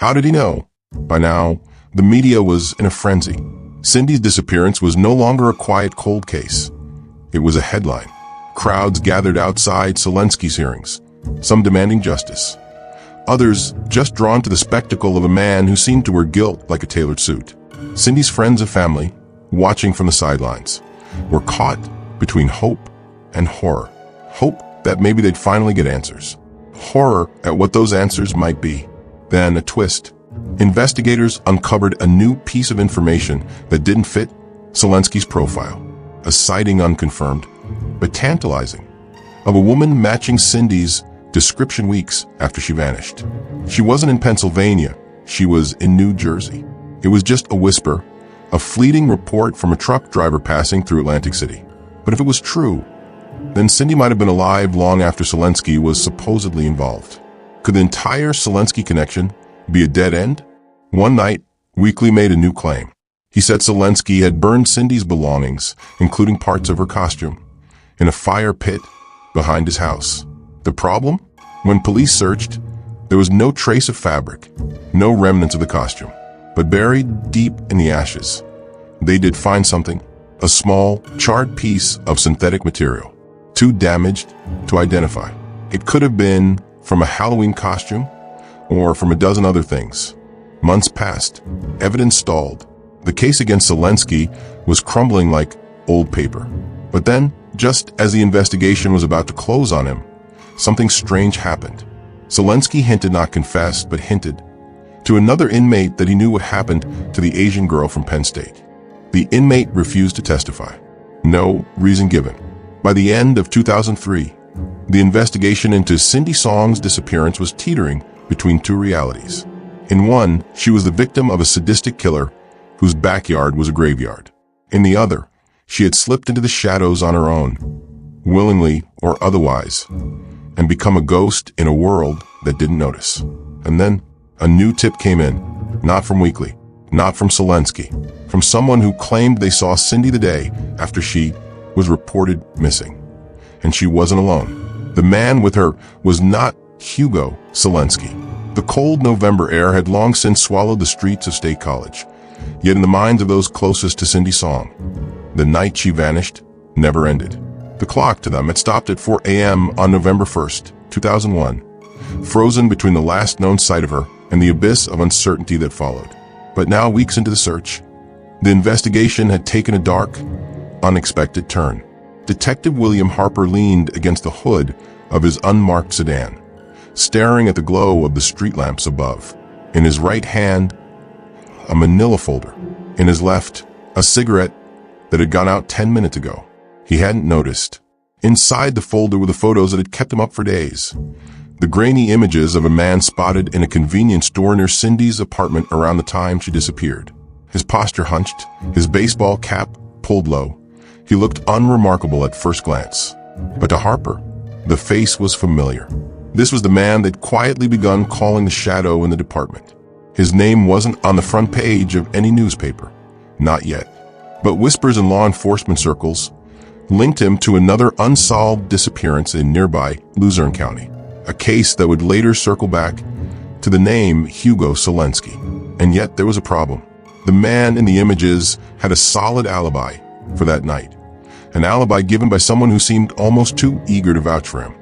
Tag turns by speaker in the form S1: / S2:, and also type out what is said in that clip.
S1: How did he know? By now, the media was in a frenzy. Cindy's disappearance was no longer a quiet cold case. It was a headline. Crowds gathered outside Selensky's hearings, some demanding justice. Others just drawn to the spectacle of a man who seemed to wear guilt like a tailored suit. Cindy's friends and family, watching from the sidelines, were caught between hope and horror. Hope that maybe they'd finally get answers. Horror at what those answers might be. Then a twist. Investigators uncovered a new piece of information that didn't fit Selensky's profile. A sighting unconfirmed, but tantalizing, of a woman matching Cindy's description weeks after she vanished. She wasn't in Pennsylvania, she was in New Jersey. It was just a whisper, a fleeting report from a truck driver passing through Atlantic City. But if it was true, then Cindy might have been alive long after Selensky was supposedly involved. Could the entire Selensky connection be a dead end? One night, Weekly made a new claim. He said Selensky had burned Cindy's belongings, including parts of her costume, in a fire pit behind his house. The problem? When police searched, there was no trace of fabric, no remnants of the costume. But buried deep in the ashes, they did find something, a small, charred piece of synthetic material, too damaged to identify. It could have been from a Halloween costume or from a dozen other things. Months passed, evidence stalled. The case against Selensky was crumbling like old paper. But then, just as the investigation was about to close on him, something strange happened. Selensky hinted, not confessed, but hinted to another inmate that he knew what happened to the Asian girl from Penn State. The inmate refused to testify. No reason given. By the end of 2003, the investigation into Cindy Song's disappearance was teetering between two realities. In one, she was the victim of a sadistic killer whose backyard was a graveyard. In the other, she had slipped into the shadows on her own, willingly or otherwise, and become a ghost in a world that didn't notice. And then, a new tip came in, not from Weekly, not from Selensky, from someone who claimed they saw Cindy the day after she was reported missing. And she wasn't alone. The man with her was not Hugo Selensky. The cold November air had long since swallowed the streets of State College. Yet in the minds of those closest to Cindy Song, the night she vanished never ended. The clock to them had stopped at 4 a.m. on November 1st, 2001, frozen between the last known sight of her and the abyss of uncertainty that followed. But now, weeks into the search, the investigation had taken a dark, unexpected turn. Detective William Harper leaned against the hood of his unmarked sedan, staring at the glow of the street lamps above. In his right hand, a manila folder. In his left, a cigarette that had gone out 10 minutes ago. He hadn't noticed. Inside the folder were the photos that had kept him up for days. The grainy images of a man spotted in a convenience store near Cindy's apartment around the time she disappeared. His posture hunched, his baseball cap pulled low. He looked unremarkable at first glance. But to Harper, the face was familiar. This was the man they'd quietly begun calling the shadow in the department. His name wasn't on the front page of any newspaper. Not yet. But whispers in law enforcement circles linked him to another unsolved disappearance in nearby Luzerne County. A case that would later circle back to the name Hugo Selensky. And yet there was a problem. The man in the images had a solid alibi for that night. An alibi given by someone who seemed almost too eager to vouch for him.